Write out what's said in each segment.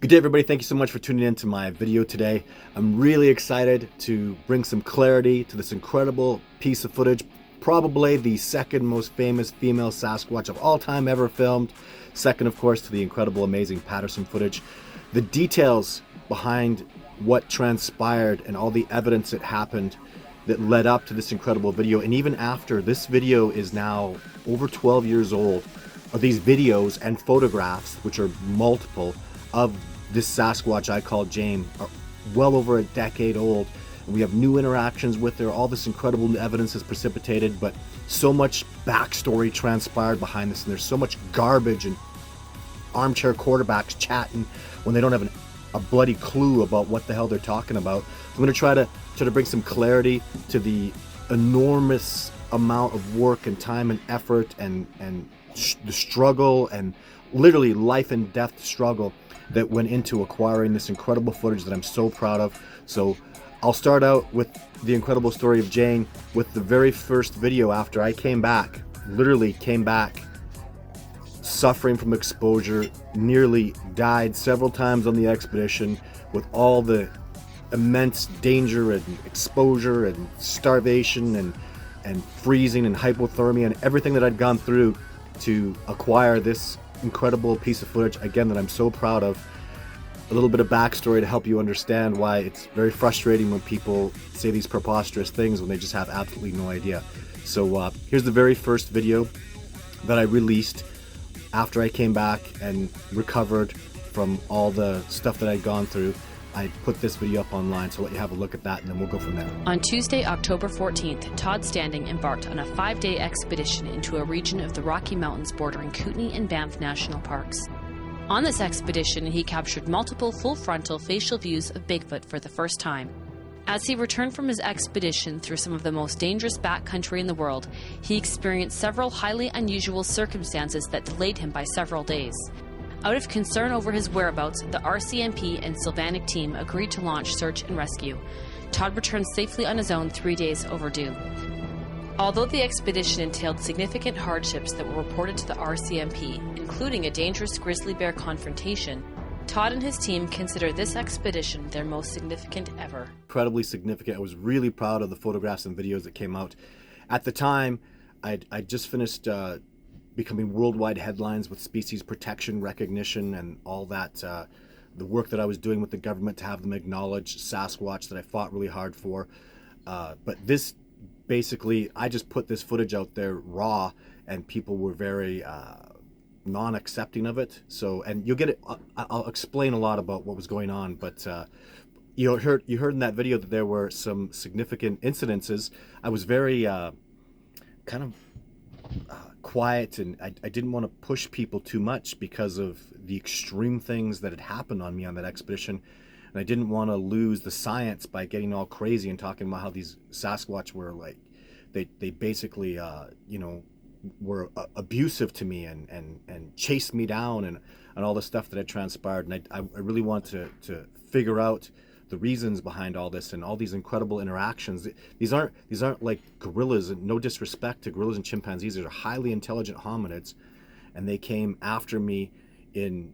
Good day, everybody. Thank you so much for tuning in to my video today. I'm really excited to bring some clarity to this incredible piece of footage, probably the second most famous female Sasquatch of all time ever filmed. Second, of course, to the incredible, amazing Patterson footage. The details behind what transpired and all the evidence that happened that led up to this incredible video, and even after this video is now over 12 years old, are these videos and photographs, which are multiple, of this Sasquatch I call Jane, are well over a decade old, and we have new interactions with her. All this incredible evidence is precipitated, but so much backstory transpired behind this, and there's so much garbage and armchair quarterbacks chatting when they don't have a bloody clue about what the hell they're talking about. I'm going to try to bring some clarity to the enormous amount of work and time and effort and the struggle and literally life and death struggle that went into acquiring this incredible footage that I'm so proud of. So I'll start out with the incredible story of Jane with the very first video after I came back, literally came back, suffering from exposure, nearly died several times on the expedition with all the immense danger and exposure and starvation and freezing and hypothermia and everything that I'd gone through to acquire this incredible piece of footage, again, that I'm so proud of. A little bit of backstory to help you understand why it's very frustrating when people say these preposterous things when they just have absolutely no idea. So here's the very first video that I released after I came back and recovered from all the stuff that I'd gone through. I put this video up online, so I'll let you have a look at that, and then we'll go from there. On Tuesday, October 14th, Todd Standing embarked on a 5-day expedition into a region of the Rocky Mountains bordering Kootenay and Banff National Parks. On this expedition, he captured multiple full-frontal facial views of Bigfoot for the first time. As he returned from his expedition through some of the most dangerous backcountry in the world, he experienced several highly unusual circumstances that delayed him by several days. Out of concern over his whereabouts, the RCMP and Sylvanic team agreed to launch search and rescue. Todd returned safely on his own 3 days overdue. Although the expedition entailed significant hardships that were reported to the RCMP, including a dangerous grizzly bear confrontation, Todd and his team consider this expedition their most significant ever. Incredibly significant. I was really proud of the photographs and videos that came out. At the time, I'd just finished becoming worldwide headlines with species protection, recognition, and all that, the work that I was doing with the government to have them acknowledge Sasquatch that I fought really hard for. But this, basically, I just put this footage out there raw, and people were very non-accepting of it. So, and you'll get it, I'll explain a lot about what was going on, but you heard in that video that there were some significant incidences. I was very kind of quiet, and I didn't want to push people too much because of the extreme things that had happened on me on that expedition, and I didn't want to lose the science by getting all crazy and talking about how these Sasquatch were like, they basically were abusive to me and chased me down and all the stuff that had transpired. And I really want to figure out the reasons behind all this and all these incredible interactions. These aren't like gorillas, and no disrespect to gorillas and chimpanzees. These are highly intelligent hominids, and they came after me in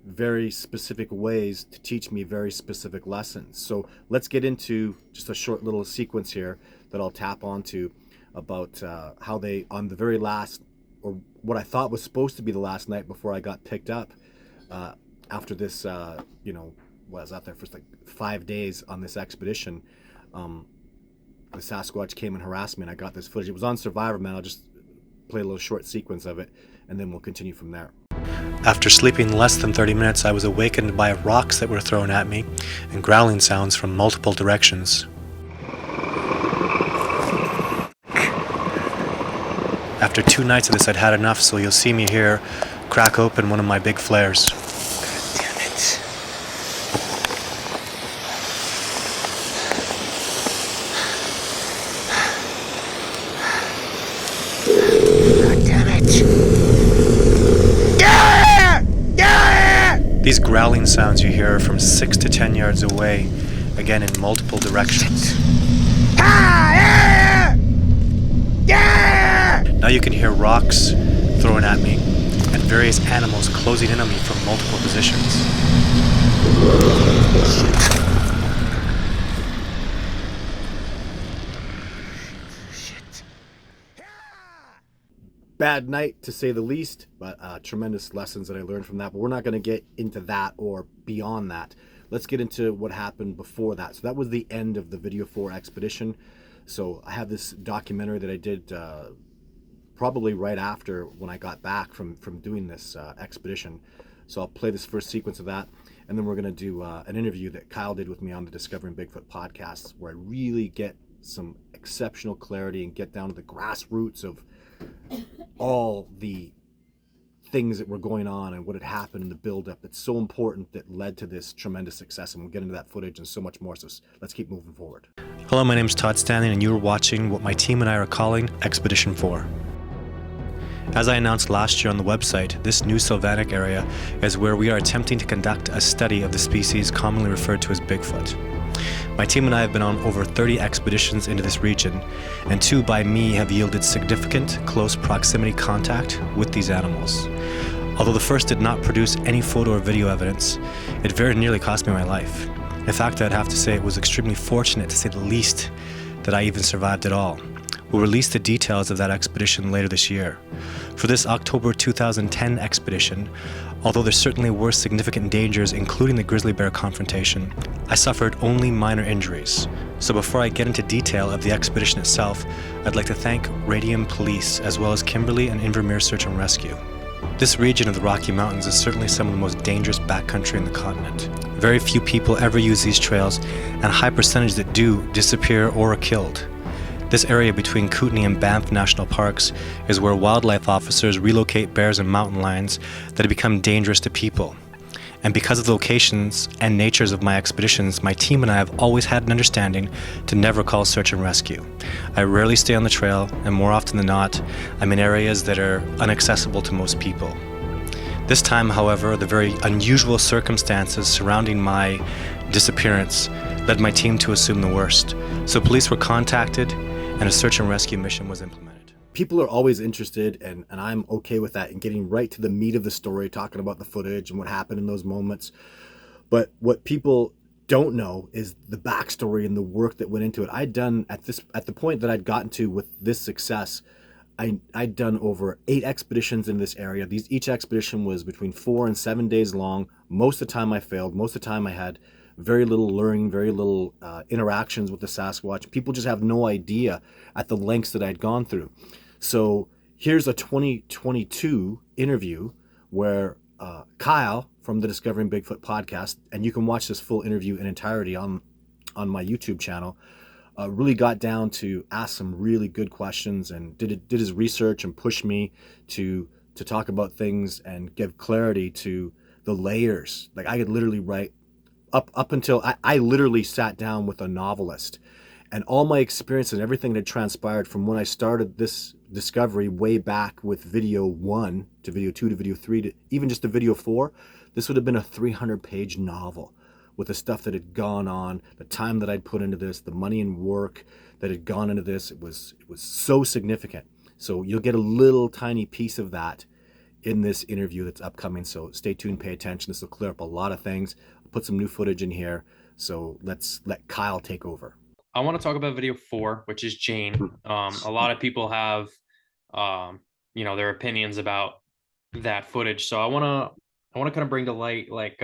very specific ways to teach me very specific lessons. So let's get into just a short little sequence here that I'll tap onto about how they, on the very last, or what I thought was supposed to be the last night before I got picked up, after this, was out there for like 5 days on this expedition. The Sasquatch came and harassed me, and I got this footage. It was on Survivor, man. I'll just play a little short sequence of it, and then we'll continue from there. After sleeping less than 30 minutes, I was awakened by rocks that were thrown at me and growling sounds from multiple directions. After 2 nights of this, I'd had enough, so you'll see me here crack open one of my big flares. Damn it. These growling sounds you hear are from 6 to 10 yards away, again in multiple directions. Now you can hear rocks thrown at me and various animals closing in on me from multiple positions. Bad night, to say the least, but tremendous lessons that I learned from that. But we're not going to get into that or beyond that. Let's get into what happened before that. So that was the end of the Video 4 expedition. So I have this documentary that I did probably right after when I got back from doing this expedition. So I'll play this first sequence of that, and then we're going to do an interview that Kyle did with me on the Discovering Bigfoot podcast, where I really get some exceptional clarity and get down to the grassroots of all the things that were going on and what had happened in the buildup that's so important that led to this tremendous success. And we'll get into that footage and so much more. So let's keep moving forward. Hello, my name is Todd Stanley, and you are watching what my team and I are calling Expedition 4. As I announced last year on the website, this new Sylvanic area is where we are attempting to conduct a study of the species commonly referred to as Bigfoot. My team and I have been on over 30 expeditions into this region, and 2 by me have yielded significant close proximity contact with these animals. Although the first did not produce any photo or video evidence, it very nearly cost me my life. In fact, I'd have to say it was extremely fortunate, to say the least, that I even survived at all. We'll release the details of that expedition later this year. For this October 2010 expedition, although there certainly were significant dangers, including the grizzly bear confrontation, I suffered only minor injuries. So before I get into detail of the expedition itself, I'd like to thank Radium Police as well as Kimberley and Invermere Search and Rescue. This region of the Rocky Mountains is certainly some of the most dangerous backcountry in the continent. Very few people ever use these trails, and a high percentage that do disappear or are killed. This area between Kootenay and Banff National Parks is where wildlife officers relocate bears and mountain lions that have become dangerous to people. And because of the locations and natures of my expeditions, my team and I have always had an understanding to never call search and rescue. I rarely stay on the trail, and more often than not, I'm in areas that are inaccessible to most people. This time, however, the very unusual circumstances surrounding my disappearance led my team to assume the worst. So police were contacted, and a search and rescue mission was implemented. People are always interested, and I'm okay with that, and getting right to the meat of the story, talking about the footage and what happened in those moments. But what people don't know is the backstory and the work that went into it. I'd done, at the point that I'd gotten to with this success, I'd done over 8 expeditions in this area. Each expedition was between 4 and 7 days long. Most of the time I failed. Most of the time I had very little learning, very little interactions with the Sasquatch. People just have no idea at the lengths that I'd gone through. So here's a 2022 interview where Kyle from the Discovering Bigfoot podcast, and you can watch this full interview in entirety on my YouTube channel, really got down to ask some really good questions and did his research and push me to talk about things and give clarity to the layers. Like I could literally write up until I literally sat down with a novelist, and all my experience and everything that transpired from when I started this discovery way back with video 1 to video 2 to video 3 to even just to video 4, this would have been a 300-page novel with the stuff that had gone on, the time that I'd put into this, the money and work that had gone into this. It was so significant. So you'll get a little tiny piece of that in this interview that's upcoming. So stay tuned, pay attention. This will clear up a lot of things. I'll put some new footage in here. So let's let Kyle take over. I want to talk about video 4, which is Jane. A lot of people have, their opinions about that footage. So I want to kind of bring to light, like,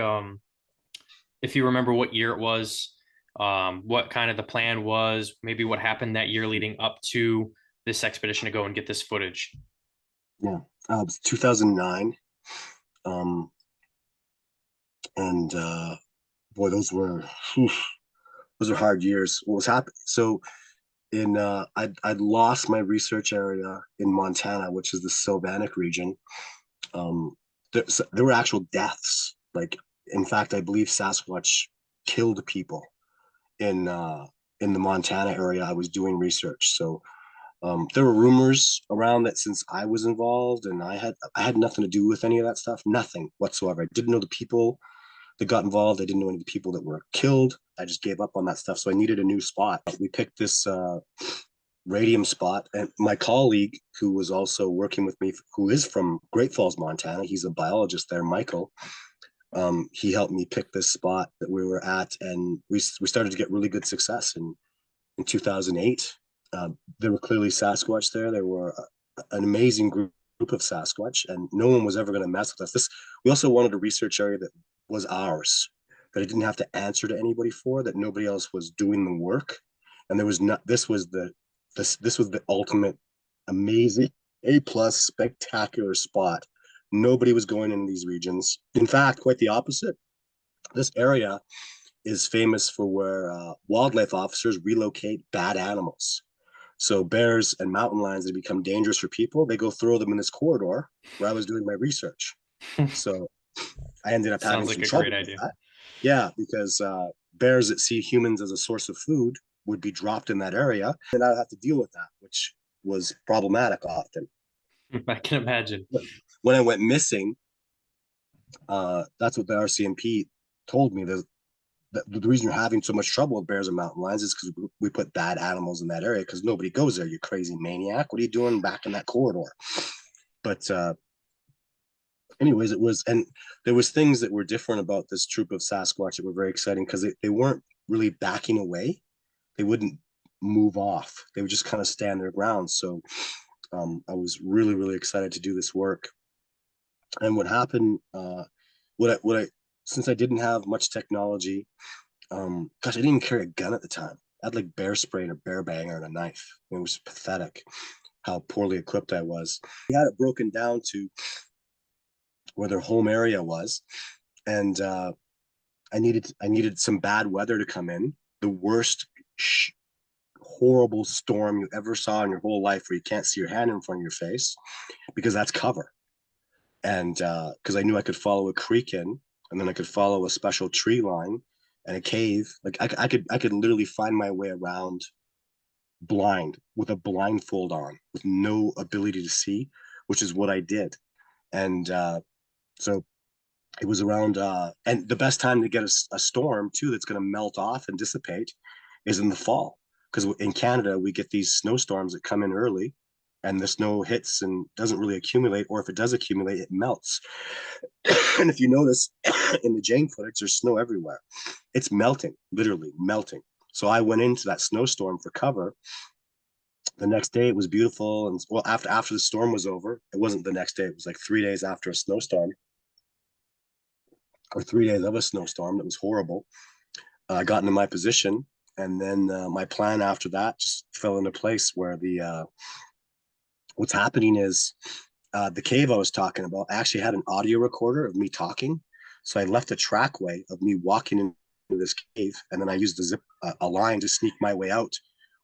if you remember what year it was, what kind of the plan was, maybe what happened that year leading up to this expedition to go and get this footage. Yeah, it was 2009. Boy, those were hard years. What was happening? So I'd lost my research area in Montana, which is the Sylvanic region. There were actual deaths. Like, in fact, I believe Sasquatch killed people in the Montana area. I was doing research. So there were rumors around that since I was involved, and I had nothing to do with any of that stuff, nothing whatsoever. I didn't know the people that got involved. I didn't know any of the people that were killed. I just gave up on that stuff. So I needed a new spot. We picked this radium spot, and my colleague who was also working with me, who is from Great Falls, Montana, he's a biologist there, Michael, He helped me pick this spot that we were at, and we started to get really good success in 2008. There were clearly Sasquatch there. There were an amazing group of Sasquatch, and no one was ever going to mess with us. We also wanted a research area that was ours, that I didn't have to answer to anybody for, that nobody else was doing the work. And there was not. This was the ultimate, amazing, A+ spectacular spot. Nobody was going in these regions. In fact, quite the opposite. This area is famous for where wildlife officers relocate bad animals. So bears and mountain lions that become dangerous for people, they go throw them in this corridor where I was doing my research. So I ended up having Sounds some like a trouble great with idea. that. Yeah, because bears that see humans as a source of food would be dropped in that area, and I'd have to deal with that, which was problematic often. I can imagine. When I went missing, that's what the RCMP told me. The reason you're having so much trouble with bears and mountain lions is because we put bad animals in that area, because nobody goes there. You crazy maniac! What are you doing back in that corridor? But anyways, and there was things that were different about this troop of Sasquatch that were very exciting, because they weren't really backing away. They wouldn't move off. They would just kind of stand their ground. So I was really, really excited to do this work. And what happened, what I since I didn't have much technology, gosh, I didn't even carry a gun at the time. I had like bear spray and a bear banger and a knife. It was pathetic how poorly equipped I was. We had it broken down to where their home area was, and I needed some bad weather to come in. The worst, horrible storm you ever saw in your whole life, where you can't see your hand in front of your face, because that's cover. And because I knew I could follow a creek in, and then I could follow a special tree line and a cave. Like I could literally find my way around blind, with a blindfold on, with no ability to see, which is what I did. And so it was around, and the best time to get a storm too that's going to melt off and dissipate is in the fall, because in Canada we get these snowstorms that come in early, and the snow hits and doesn't really accumulate, or if it does accumulate, it melts. And if you notice, in the Jane footage, there's snow everywhere. It's melting, literally melting. So I went into that snowstorm for cover. The next day it was beautiful, and well, after the storm was over, it wasn't the next day. It was like 3 days after a snowstorm, or 3 days of a snowstorm. That was horrible. I got into my position, and then my plan after that just fell into place, where the what's happening is, the cave I was talking about, I actually had an audio recorder of me talking. So I left a trackway of me walking into this cave, and then I used a line to sneak my way out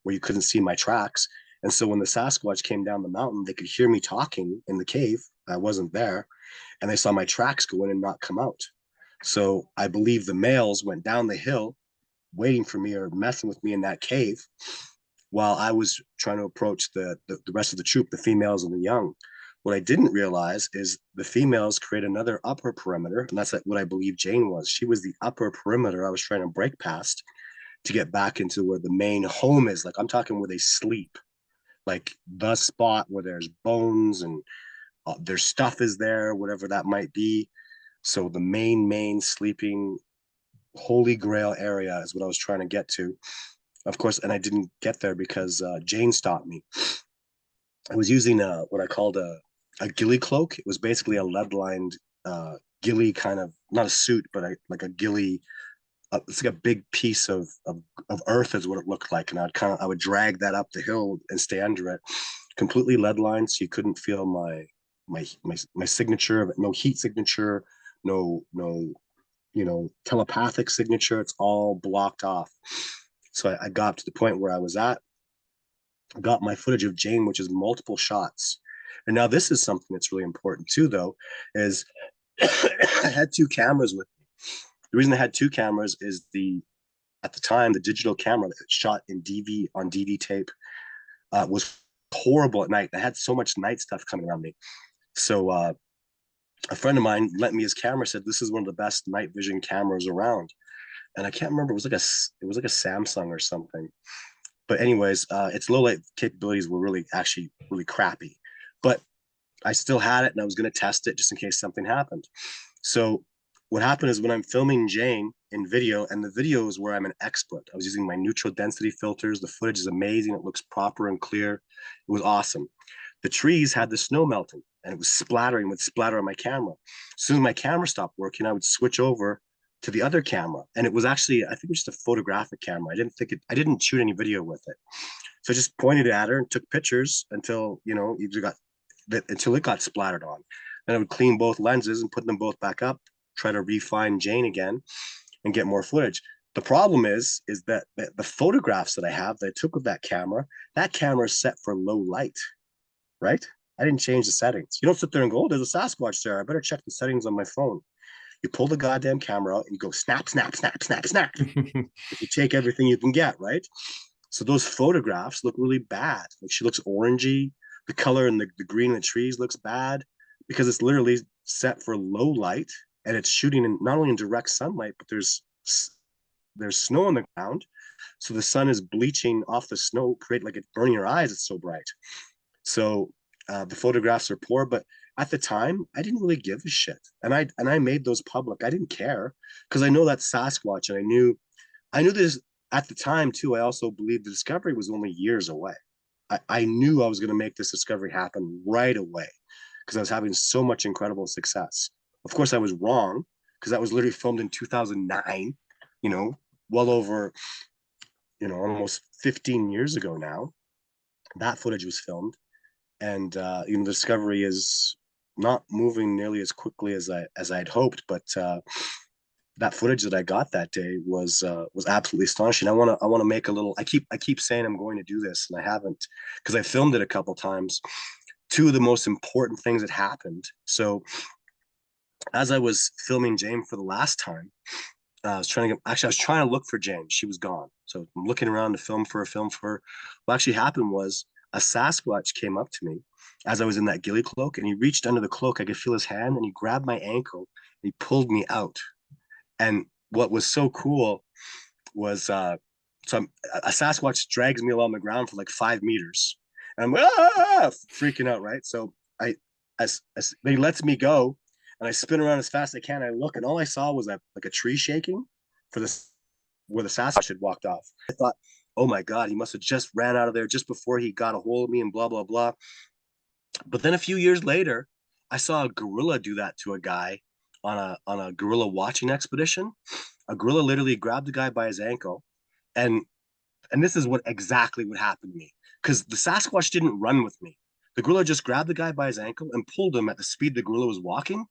where you couldn't see my tracks. And so when the Sasquatch came down the mountain, they could hear me talking in the cave. I wasn't there, and they saw my tracks go in and not come out. So I believe the males went down the hill waiting for me, or messing with me in that cave, while I was trying to approach the rest of the troop, the females and the young. What I didn't realize is the females create another upper perimeter, and that's what I believe Jane was. She was the upper perimeter I was trying to break past to get back into where the main home is. Like, I'm talking where they sleep, like the spot where there's bones and their stuff is there, whatever that might be. So the main sleeping holy grail area is what I was trying to get to. Of course, and I didn't get there because Jane stopped me. I was using what I called a ghillie cloak. It was basically a lead-lined ghillie, kind of, not a suit, but like a ghillie. It's like a big piece of earth is what it looked like, and I would drag that up the hill and stay under it, completely lead-lined, so you couldn't feel my signature, no heat signature, no telepathic signature. It's all blocked off. So I got to the point where I was at, got my footage of Jane, which is multiple shots. And now this is something that's really important too, though, is I had two cameras with me. The reason I had two cameras is at the time, the digital camera that shot in DV tape was horrible at night. I had so much night stuff coming around me. So a friend of mine lent me his camera, said this is one of the best night vision cameras around. And I can't remember, it was like a Samsung or something. But anyways, its low light capabilities were actually really crappy. But I still had it, and I was going to test it just in case something happened. So what happened is when I'm filming Jane in video, and the video is where I'm an expert. I was using my neutral density filters. The footage is amazing. It looks proper and clear. It was awesome. The trees had the snow melting and it was splattering, would splatter on my camera. As soon as my camera stopped working, I would switch over to the other camera. And it was actually, I think it was just a photographic camera. I didn't shoot any video with it. So I just pointed at her and took pictures until, until it got splattered on. Then I would clean both lenses and put them both back up, try to refine Jane again and get more footage. The problem is that the photographs that I have that I took with that camera is set for low light, right? I didn't change the settings. You don't sit there and go, oh, there's a Sasquatch there. I better check the settings on my phone. You pull the goddamn camera out and you go snap, snap, snap, snap, snap. If you take everything you can get, right? So those photographs look really bad. Like she looks orangey. The color and the green in the trees looks bad because it's literally set for low light and it's shooting in not only in direct sunlight, but there's snow on the ground. So the sun is bleaching off the snow, create like it's burning your eyes. It's so bright. So the photographs are poor, but at the time I didn't really give a shit. And I made those public. I didn't care because I know that's Sasquatch. And I knew this at the time too. I also believed the discovery was only years away. I knew I was going to make this discovery happen right away because I was having so much incredible success. Of course, I was wrong because that was literally filmed in 2009, well over, almost 15 years ago now. That footage was filmed. And, the discovery is not moving nearly as quickly as I'd hoped, but that footage that I got that day was absolutely astonishing. I want to make a little. I keep saying I'm going to do this, and I haven't because I filmed it a couple times. Two of the most important things that happened. So, as I was filming Jane for the last time, I was trying to look for Jane. She was gone. So I'm looking around to film for her. What actually happened was a Sasquatch came up to me as I was in that ghillie cloak, and he reached under the cloak. I could feel his hand, and he grabbed my ankle. And he pulled me out. And what was so cool was a Sasquatch drags me along the ground for like 5 meters, and I'm freaking out, right? So as he lets me go, and I spin around as fast as I can. I look, and all I saw was like a tree shaking for this where the Sasquatch had walked off. I thought, oh my God, he must have just ran out of there just before he got a hold of me and blah, blah, blah. But then a few years later, I saw a gorilla do that to a guy on a gorilla watching expedition. A gorilla literally grabbed the guy by his ankle, and this is exactly what happened to me because the Sasquatch didn't run with me. The gorilla just grabbed the guy by his ankle and pulled him at the speed the gorilla was walking.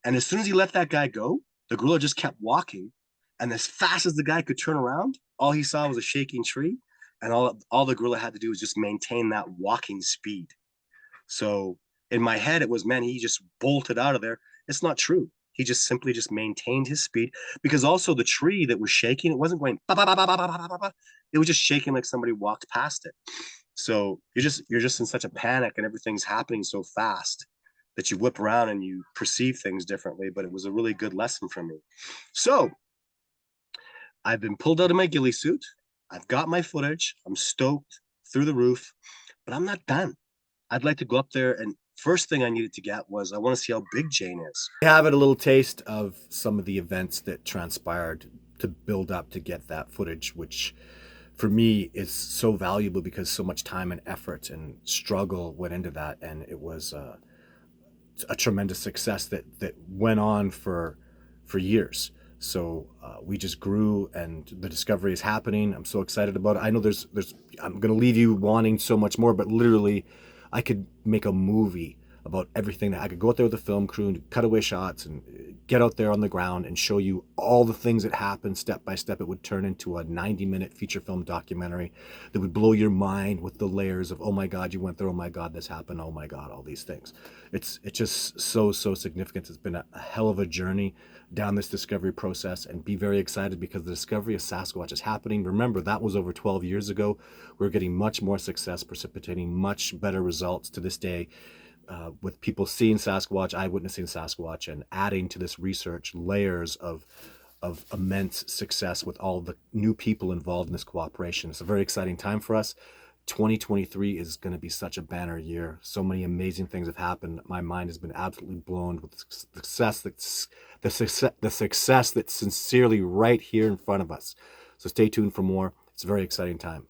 And as soon as he let that guy go, the gorilla just kept walking. And as fast as the guy could turn around, all he saw was a shaking tree. And all the gorilla had to do was just maintain that walking speed. So in my head, it was, man, he just bolted out of there. It's not true. He just simply just maintained his speed because also the tree that was shaking, it wasn't going, bah, bah, bah, bah, bah, bah, bah, bah. It was just shaking like somebody walked past it. So you're just in such a panic and everything's happening so fast that you whip around and you perceive things differently. But it was a really good lesson for me. So I've been pulled out of my ghillie suit. I've got my footage. I'm stoked through the roof, but I'm not done. I'd like to go up there, and first thing I needed to get was I want to see how big Jane is. We have a little taste of some of the events that transpired to build up to get that footage, which for me is so valuable because so much time and effort and struggle went into that, and it was a tremendous success that went on for years. So we just grew, and the discovery is happening. I'm so excited about it. I know there's I'm going to leave you wanting so much more, but literally I could make a movie about everything. That I could go out there with the film crew and cutaway shots and get out there on the ground and show you all the things that happened step by step. It would turn into a 90-minute feature film documentary that would blow your mind with the layers of, oh my God, you went there. Oh my God, this happened. Oh my God, all these things. It's just so significant. It's been a hell of a journey down this discovery process, and be very excited because the discovery of Sasquatch is happening. Remember, that was over 12 years ago. We're getting much more success, precipitating much better results to this day. With people seeing Sasquatch, eyewitnessing Sasquatch, and adding to this research layers of immense success with all the new people involved in this cooperation. It's a very exciting time for us. 2023 is going to be such a banner year. So many amazing things have happened. My mind has been absolutely blown with the success that's sincerely right here in front of us. So stay tuned for more. It's a very exciting time.